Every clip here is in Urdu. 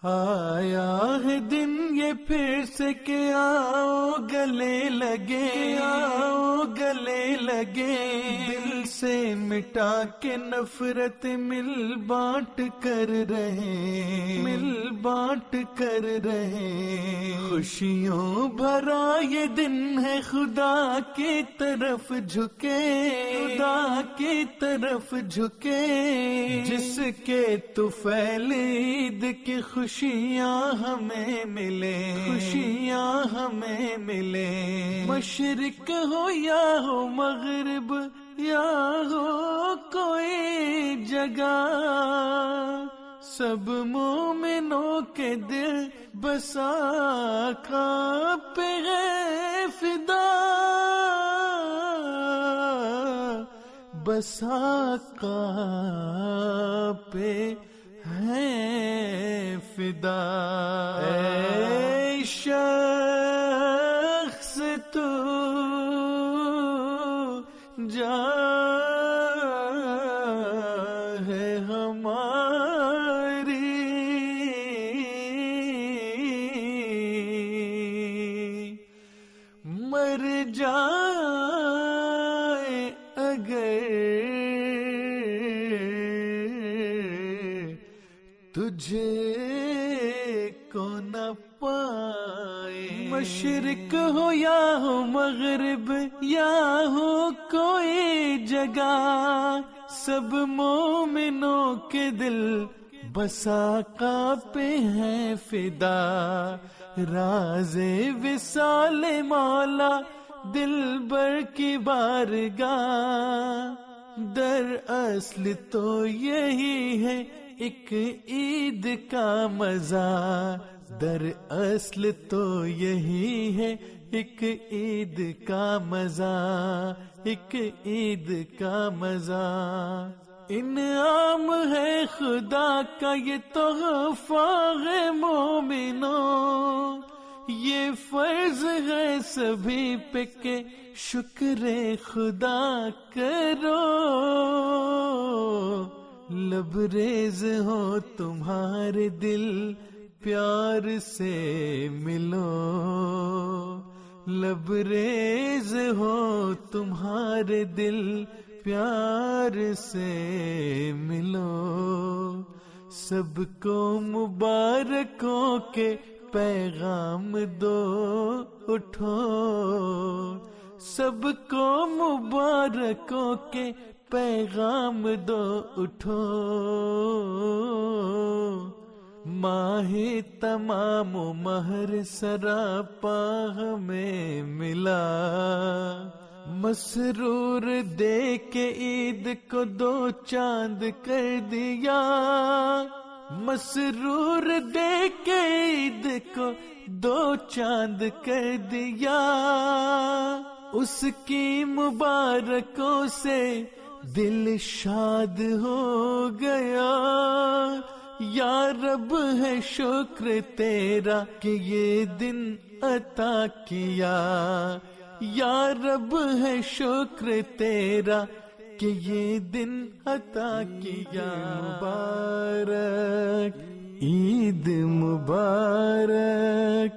آیا ہے دن یہ پھر سے کہ آؤ گلے لگے، آؤ گلے لگے، دل سے مٹا کے نفرت مل بانٹ کر رہے، مل بانٹ کر رہے، خوشیوں بھرا یہ دن ہے خدا کی طرف جھکے، خدا کی طرف جھکے، جس کے طفیل عید کی خوشیاں ہمیں ملے، خوشیاں ہمیں ملے، مشرق ہو یا ہو مغرب یا ہو کوئی جگہ، سب مومنوں کے دل بس آقا پہ ہے فدا، بس آقا پہ ہے فدا۔ اے شخص تو جا ہے ہماری، مر جائے اگر تجھے کو نہ پائے، مشرق ہو یا ہو مغرب یا ہو کوئی جگہ، سب مومنوں کے دل بس آقا پہ ہیں فدا، راز وصال مولا دلبر کی بارگاہ، در اصل تو یہی ہے ایک عید کا مزہ، در اصل تو یہی ہے ایک عید کا مزہ، ایک عید کا مزہ، انعام ہے خدا کا یہ تحفہ ہے مومنوں، یہ فرض ہے سبھی پہ کہ شکر خدا کرو، لبریز ہو تمہارے دل پیار سے ملو، لبریز ہو تمہارے دل پیار سے ملو، سب کو مبارکوں کے پیغام دو اٹھو، سب کو مبارکوں کے پیغام دو اٹھو، ماہ تمام و مہر سراپا ہمیں ملا، مسرور دے کے عید کو دو چاند کر دیا، مسرور دے کے عید کو دو چاند کر دیا، اس کی مبارکوں سے دل شاد ہو گیا، یا رب ہے شکر تیرا کہ یہ دن عطا کیا، یا رب ہے شکر تیرا کہ یہ دن عطا کیا، مبارک عید مبارک،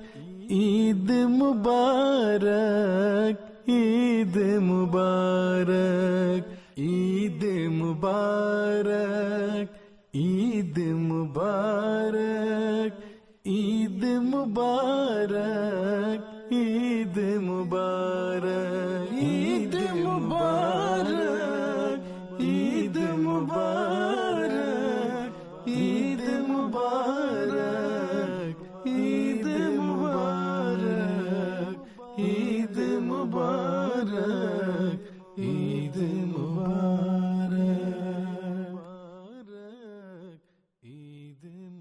عید مبارک، عید مبارک، عید مبارک، عید مبارک، عید مبارک، عید مبارک، عید مبارک، عید مبارک، عید مبارک، عید مبارک، عید مبارک، عید